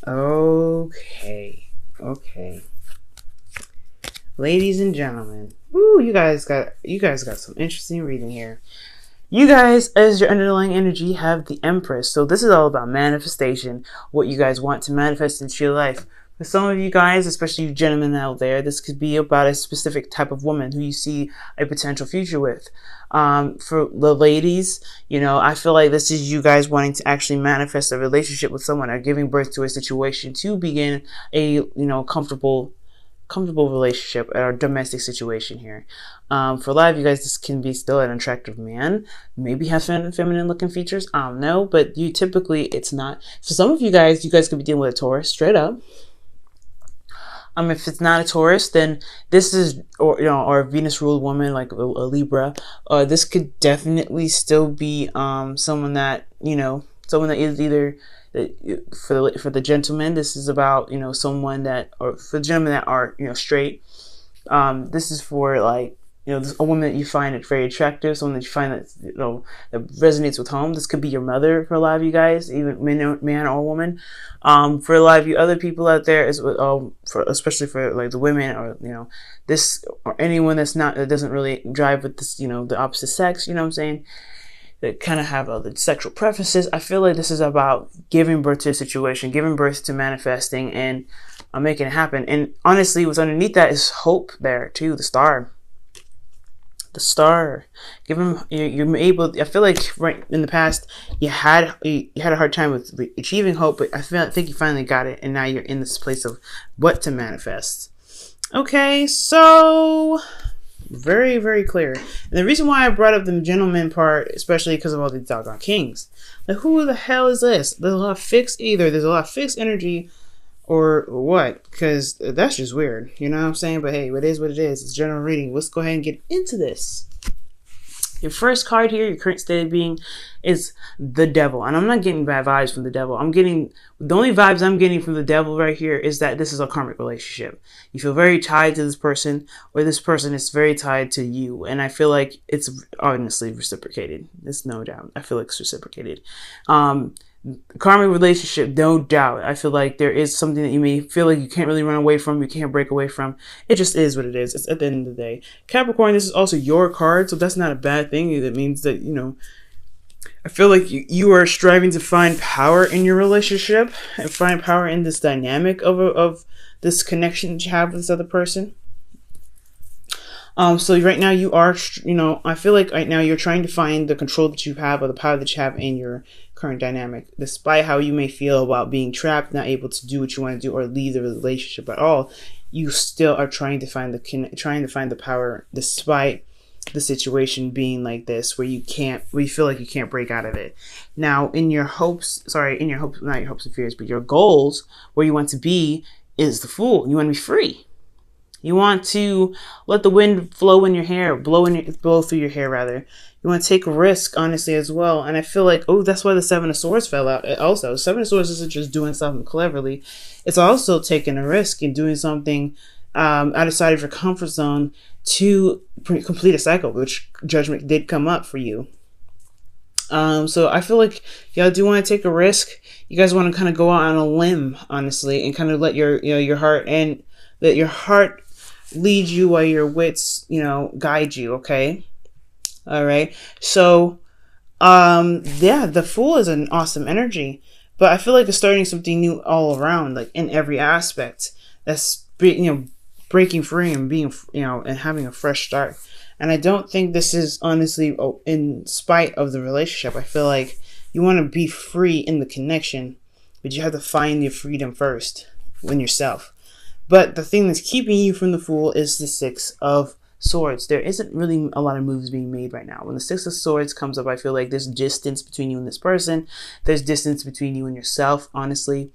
Okay. Okay. Ladies and gentlemen. Woo, you guys got some interesting reading here. You guys, as your underlying energy, have the Empress. So this is all about manifestation, what you guys want to manifest into your life. For some of you guys, especially you gentlemen out there, this could be about a specific type of woman who you see a potential future with. For the ladies, I feel like this is you guys wanting to actually manifest a relationship with someone or giving birth to a situation to begin a, comfortable relationship or domestic situation here. For a lot of you guys, this can be still an attractive man, maybe have feminine looking features. I don't know, but it's not. For some of you guys could be dealing with a Taurus straight up. If it's not a Taurus, then this is, or a Venus ruled woman like a Libra. This could definitely still be someone that is either for the gentlemen. This is about someone that, or for the gentlemen that are straight. This is for like a woman that you find it very attractive, someone that you find that that resonates with home. This could be your mother for a lot of you guys, even man or woman. For a lot of you other people out there, especially for like the women, or this, or anyone that doesn't really drive with this, the opposite sex. You know what I'm saying? That kind of have other sexual preferences. I feel like this is about giving birth to a situation, giving birth to manifesting, and making it happen. And honestly, what's underneath that is hope there too. The star. Give him. You're able. I feel like right in the past you had a hard time with achieving hope, but I think you finally got it, and now you're in this place of what to manifest. Okay, so very, very clear. And the reason why I brought up the gentleman part, especially because of all these doggone kings. Like, who the hell is this? There's a lot of fixed energy, or what? Because that's just weird. You know what I'm saying? But hey, it is what it is. It's general reading. Let's go ahead and get into this. Your first card here, your current state of being, is the devil. And I'm not getting bad vibes from the devil. The only vibes I'm getting from the devil right here is that this is a karmic relationship. You feel very tied to this person, or this person is very tied to you. And I feel like it's honestly reciprocated. There's no doubt. I feel like it's reciprocated. Karmic relationship, no doubt. I feel like there is something that you may feel like you can't really run away from, you can't break away from. It just is what it is. It's at the end of the day. Capricorn, this is also your card, so that's not a bad thing. It means that, I feel like you are striving to find power in your relationship and find power in this dynamic of this connection that you have with this other person. So right now you are, I feel like right now you're trying to find the control that you have, or the power that you have in your current dynamic. Despite how you may feel about being trapped, not able to do what you want to do, or leave the relationship at all, you still are trying to find the power, despite the situation being like this, where you feel like you can't break out of it. Now, not your hopes and fears, but your goals, where you want to be, is the Fool. You want to be free. You want to let the wind flow in your hair, blow through your hair rather. You want to take a risk, honestly, as well. And I feel like, that's why the Seven of Swords fell out. Also, Seven of Swords isn't just doing something cleverly. It's also taking a risk and doing something outside of your comfort zone to complete a cycle, which Judgment did come up for you. So I feel like y'all do want to take a risk. You guys want to kind of go out on a limb, honestly, and kind of let your heart lead you while your wits, guide you. Okay. All right. So, the Fool is an awesome energy, but I feel like it's starting something new all around, like in every aspect. That's, breaking free and being, and having a fresh start. And I don't think this is honestly in spite of the relationship. I feel like you want to be free in the connection, but you have to find your freedom first in yourself. But the thing that's keeping you from the Fool is the Six of Swords. There isn't really a lot of moves being made right now. When the Six of Swords comes up, I feel like there's distance between you and this person. There's distance between you and yourself, honestly.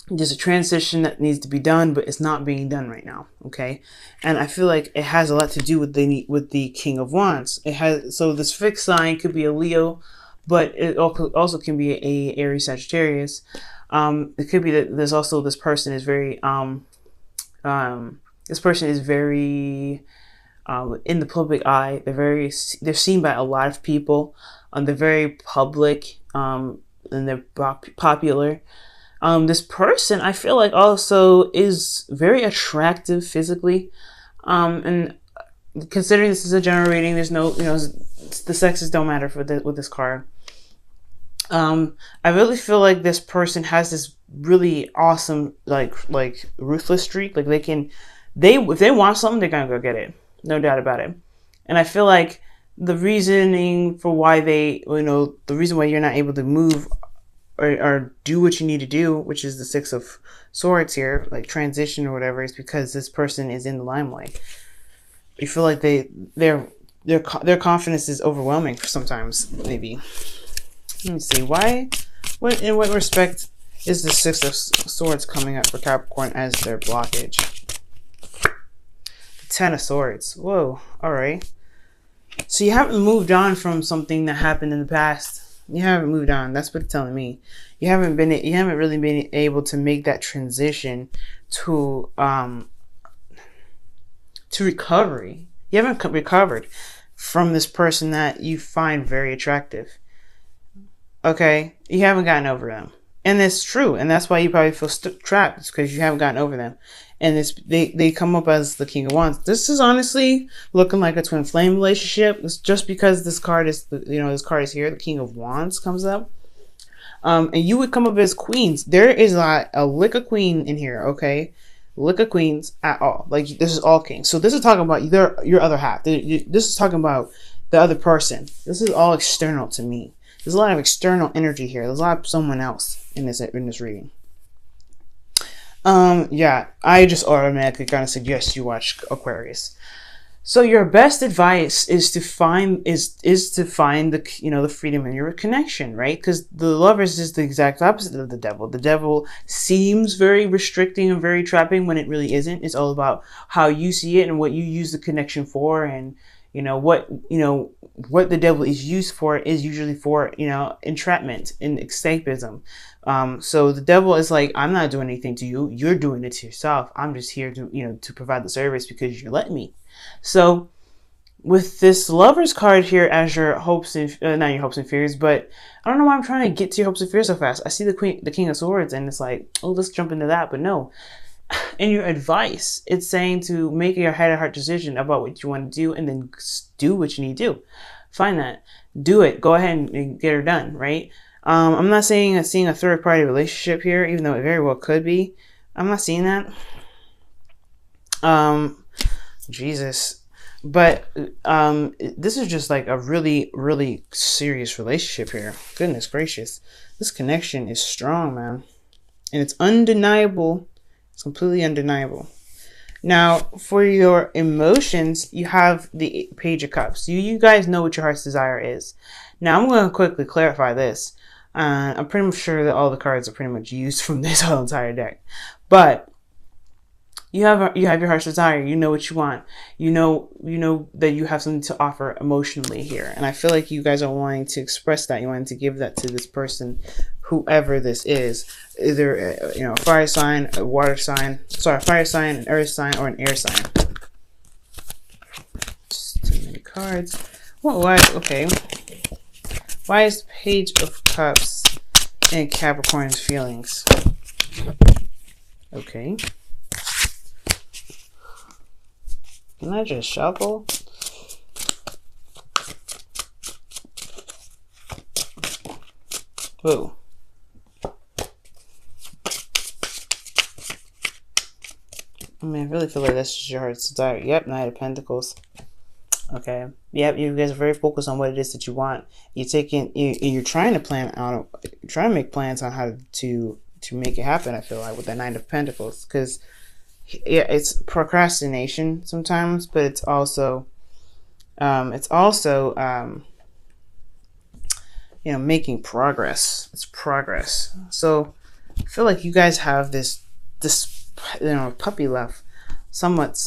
There's a transition that needs to be done, but it's not being done right now, okay? And I feel like it has a lot to do with the King of Wands. So this fixed sign could be a Leo, but it also can be a Aries Sagittarius. It could be that there's also this person is very in the public eye. They're seen by a lot of people. They're very public, and they're popular. This person, I feel like, also is very attractive physically. And considering this is a general reading, there's no, the sexes don't matter with this card. I really feel like this person has this really awesome, like ruthless streak. Like if they want something, they're gonna go get it. No doubt about it. And I feel like the reasoning for why the reason why you're not able to move or do what you need to do, which is the Six of Swords here, like transition or whatever, is because this person is in the limelight. You feel like their confidence is overwhelming sometimes, maybe. Let me see. In what respect is the Six of Swords coming up for Capricorn as their blockage? Ten of Swords. Whoa. All right. So you haven't moved on from something that happened in the past. You haven't moved on. That's what it's telling me. You haven't really been able to make that transition to recovery. You haven't recovered from this person that you find very attractive. Okay, you haven't gotten over them, and it's true, and that's why you probably feel trapped. It's because you haven't gotten over them, and they come up as the King of Wands. This is honestly looking like a twin flame relationship. It's just because this card is here. The King of Wands comes up, and you would come up as queens. There is a lick of queen in here. Okay, lick of queens at all. Like this is all kings. So this is talking about your other half. This is talking about the other person. This is all external to me. There's a lot of external energy here. There's a lot of someone else in this reading. Yeah, I just automatically kind of suggest you watch Aquarius. So your best advice is to find the freedom in your connection, right? Because the Lovers is the exact opposite of the Devil. The Devil seems very restricting and very trapping when it really isn't. It's all about how you see it and what you use the connection for, and what the Devil is used for is usually for, entrapment and escapism. So the Devil is like, I'm not doing anything to you. You're doing it to yourself. I'm just here to provide the service because you're letting me. So with this Lovers card here as your hopes and, not your hopes and fears, but I don't know why I'm trying to get to your hopes and fears so fast. I see the King of Swords and it's like, oh, let's jump into that. But no. In your advice, it's saying to make your head and heart decision about what you want to do and then do what you need to do. Find that. Do it. Go ahead and get her done, right? I'm not seeing a third party relationship here, even though it very well could be. I'm not seeing that. Jesus. But this is just like a really, really serious relationship here. Goodness gracious. This connection is strong, man. And it's undeniable. It's completely undeniable. Now, for your emotions, you have the Page of Cups. You guys know what your heart's desire is. Now, I'm going to quickly clarify this. I'm pretty much sure that all the cards are pretty much used from this whole entire deck. But you have your heart's desire. You know what you want. You know that you have something to offer emotionally here. And I feel like you guys are wanting to express that. You wanting to give that to this person, whoever this is. Either a fire sign, a water sign, fire sign, an earth sign, or an air sign. Just too many cards. Why? Okay. Why is Page of Cups in Capricorn's feelings? Okay. Can I just shuffle? Whoa. I mean, I really feel like that's just your heart's desire. Yep, Knight of Pentacles. Okay. Yep, you guys are very focused on what it is that you want. You're trying to plan out, trying to make plans on how to make it happen. I feel like with the Knight of Pentacles, because yeah, it's procrastination sometimes, but it's also making progress. It's progress. So I feel like you guys have this puppy love, somewhat.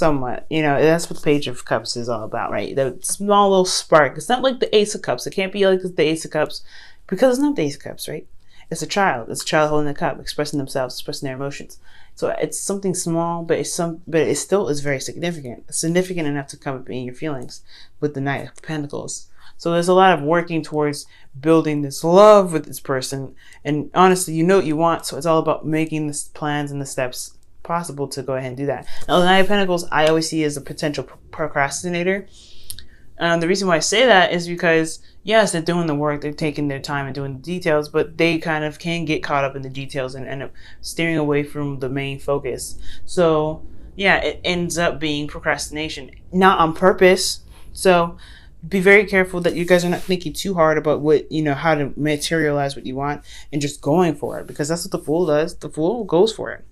That's what Page of Cups is all about, right? The small little spark. It's not like the Ace of Cups. It can't be like the Ace of Cups because it's not the Ace of Cups, right? It's a child. It's a child holding a cup, expressing themselves, expressing their emotions. So it's something small, but it still is very significant. Significant enough to come up in your feelings with the Knight of Pentacles. So there's a lot of working towards building this love with this person. And honestly, you know what you want. So it's all about making the plans and the steps possible to go ahead and do that. Now, the Knight of Pentacles, I always see as a potential procrastinator. The reason why I say that is because, yes, they're doing the work, they're taking their time and doing the details, but they kind of can get caught up in the details and end up steering away from the main focus. So, yeah, it ends up being procrastination, not on purpose. So, be very careful that you guys are not thinking too hard about what, how to materialize what you want and just going for it, because that's what the Fool does. The Fool goes for it.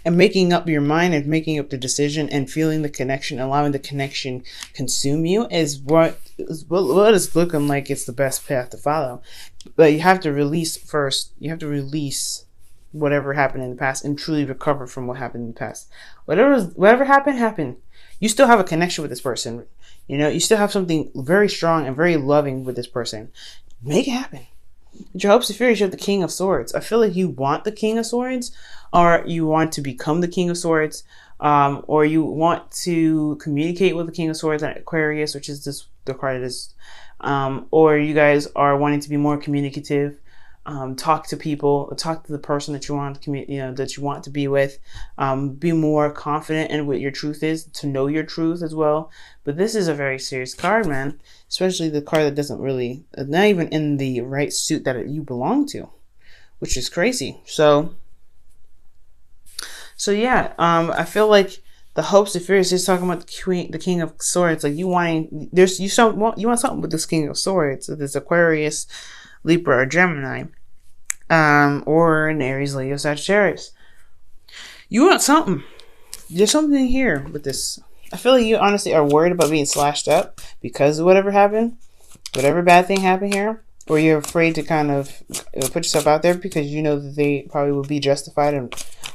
And making up your mind and making up the decision and feeling the connection, allowing the connection consume you is what is looking like it's the best path to follow. But you have to release first. You have to release whatever happened in the past and truly recover from what happened in the past. Whatever happened. You still have a connection with this person. You still have something very strong and very loving with this person. Make it happen. With your hopes and fears, you have the King of Swords. I feel like you want the King of Swords, or you want to become the King of Swords, or you want to communicate with the King of Swords at Aquarius, which is the card it is, or you guys are wanting to be more communicative, talk to people, talk to the person that you want to that you want to be with, be more confident in what your truth is, to know your truth as well. But this is a very serious card, man, especially the card that doesn't really, not even in the right suit that you belong to, which is crazy. So yeah, I feel like the hopes and fears is talking about the King of Swords. Like you want something with this King of Swords, this Aquarius, Libra, or Gemini, or an Aries, Leo, Sagittarius. You want something. There's something here with this. I feel like you honestly are worried about being slashed up because of whatever happened, whatever bad thing happened here. Or you're afraid to kind of put yourself out there because you know that they probably will be justified in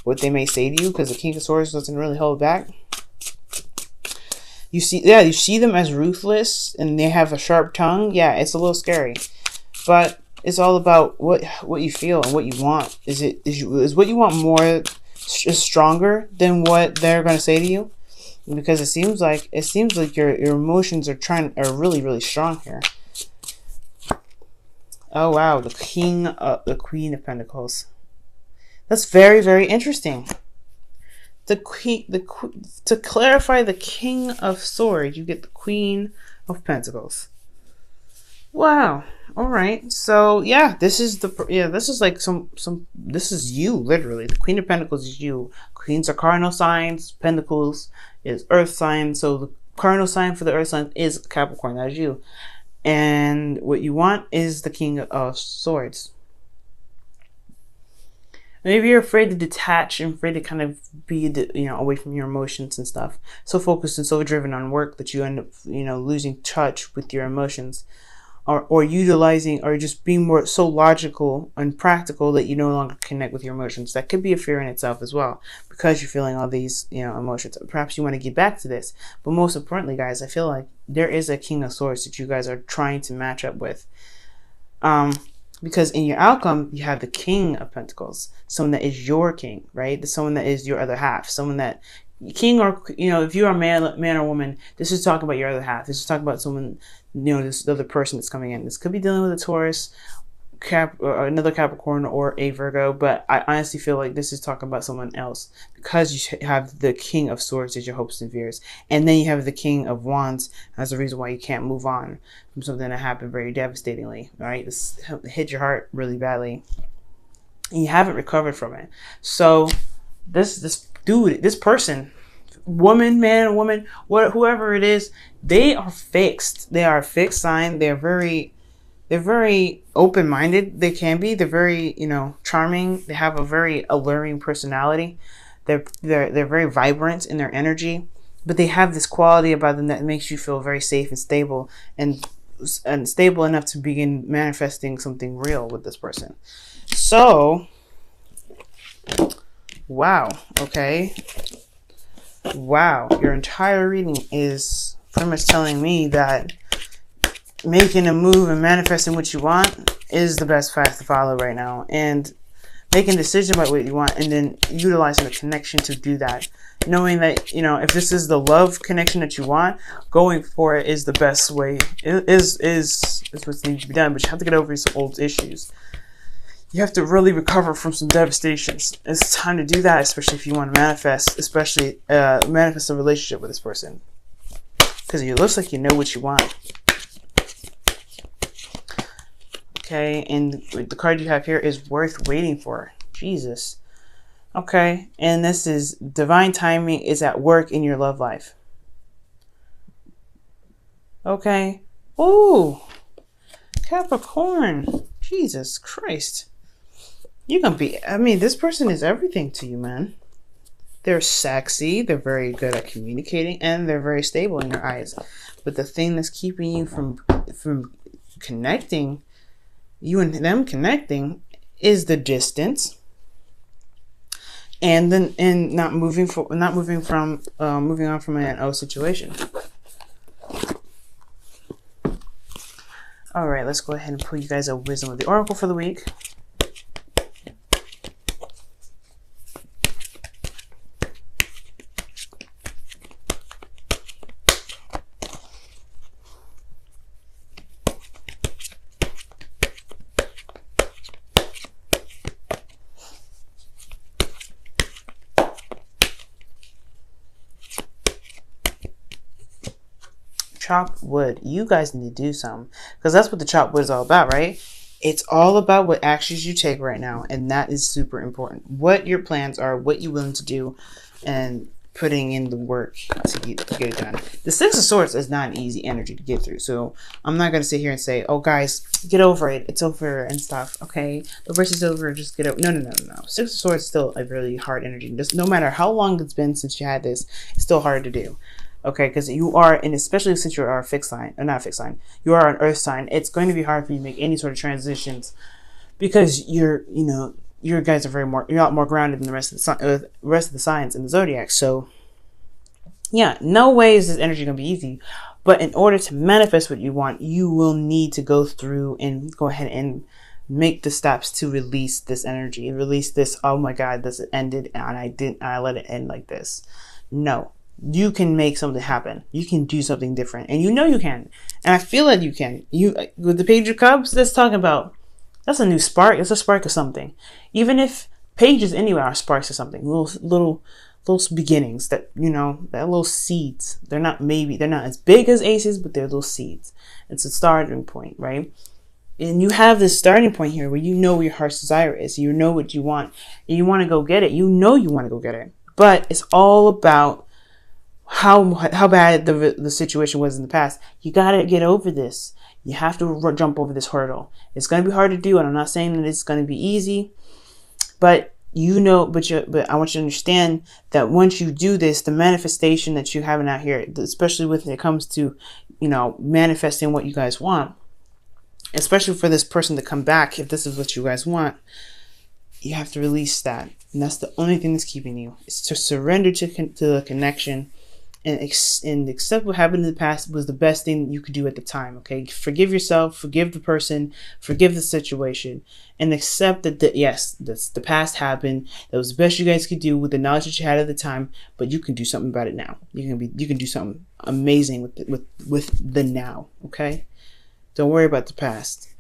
what they may say to you, because the King of Swords doesn't really hold back. You see them as ruthless and they have a sharp tongue. Yeah, it's a little scary, but it's all about what you feel and what you want. Is what you want more stronger than what they're going to say to you? Because it seems like your emotions are really, really strong here. Oh wow, the Queen of Pentacles. That's very, very interesting. To clarify the King of Swords, you get the Queen of Pentacles. Wow. All right. So yeah, this is like this is you, literally. The Queen of Pentacles is you. Queens are cardinal signs. Pentacles is earth sign. So the cardinal sign for the earth sign is Capricorn. That is you. And what you want is the King of Swords. Maybe you're afraid to detach and afraid to kind of be, away from your emotions and stuff. So focused and so driven on work that you end up, losing touch with your emotions, or utilizing, or just being more so logical and practical that you no longer connect with your emotions. That could be a fear in itself as well, because you're feeling all these, emotions. Perhaps you want to get back to this, but most importantly, guys, I feel like there is a King of Swords that you guys are trying to match up with. Because in your outcome, you have the King of Pentacles, someone that is your king, right? Someone that is your other half, someone that king, or if you are a man or woman, this is talking about your other half. This is talking about someone, this other person that's coming in. This could be dealing with a Taurus, or another Capricorn, or a Virgo, but I honestly feel like this is talking about someone else, because you have the King of Swords as your hopes and fears, and then you have the King of Wands as the reason why you can't move on from something that happened very devastatingly, right? This hit your heart really badly, and you haven't recovered from it. So this person, woman, man, woman, whoever it is, they are fixed. They are a fixed sign. They're very open-minded. They can be. They're very, charming. They have a very alluring personality. They're very vibrant in their energy, but they have this quality about them that makes you feel very safe and stable, and stable enough to begin manifesting something real with this person. So, wow. Okay. Wow. Your entire reading is pretty much telling me that making a move and manifesting what you want is the best path to follow right now. And making a decision about what you want, and then utilizing the connection to do that. Knowing that, you know, if this is the love connection that you want, going for it is the best way. It is what needs to be done. But you have to get over some old issues. You have to really recover from some devastations. It's time to do that, especially if you want to manifest, manifest a relationship with this person. Because it looks like you know what you want. Okay, and the card you have here is worth waiting for. Jesus. Okay, and this is divine timing is at work in your love life. Okay. Ooh. Capricorn. Jesus Christ. You're going to be, I mean, this person is everything to you, man. They're sexy, they're very good at communicating, and they're very stable in your eyes. But the thing that's keeping you from connecting, you and them connecting, is the distance, and not moving on from an O situation. All right, let's go ahead and pull you guys a wisdom of the oracle for the week. Chop wood. You guys need to do something, because that's what the chop wood is all about, right? It's all about what actions you take right now, and that is super important. What your plans are, what you're willing to do, and putting in the work to get it done. The Six of Swords is not an easy energy to get through, so I'm not going to sit here and say, oh guys, get over it, it's over and stuff. Okay, the verse is over, just get over. No. Six of Swords is still a really hard energy. Just no matter how long it's been since you had this, it's still hard to do. Okay, because you are, and especially since you are a fixed sign, or not a fixed sign, you are an earth sign, it's going to be hard for you to make any sort of transitions, because you guys are you're a lot more grounded than the rest of the signs in the zodiac. So yeah, no way is this energy going to be easy. But in order to manifest what you want, you will need to go through and go ahead and make the steps to release this energy, release this, oh my God, this ended and I let it end like this. No. You can make something happen. You can do something different, and you know you can. And I feel that you can. You with the Page of Cups, that's talking about, that's a new spark. It's a spark of something. Even if pages anyway are sparks of something, little beginnings that, you know, that little seeds. They're not as big as aces, but they're little seeds. It's a starting point, right? And you have this starting point here where you know where your heart's desire is. You know what you want, and you want to go get it. You know you want to go get it, but it's all about how bad the situation was in the past. You got to get over this. You have to jump over this hurdle. It's going to be hard to do, and I'm not saying that it's going to be easy, but but I want you to understand that once you do this, the manifestation that you're having out here, especially when it comes to, you know, manifesting what you guys want, especially for this person to come back, if this is what you guys want, you have to release that. And that's the only thing that's keeping you. It's to surrender to the connection, and accept what happened in the past was the best thing you could do at the time. Okay, forgive yourself, forgive the person, forgive the situation, and accept that yes, the past happened. That was the best you guys could do with the knowledge that you had at the time. But you can do something about it now. You can do something amazing with the now. Okay, don't worry about the past.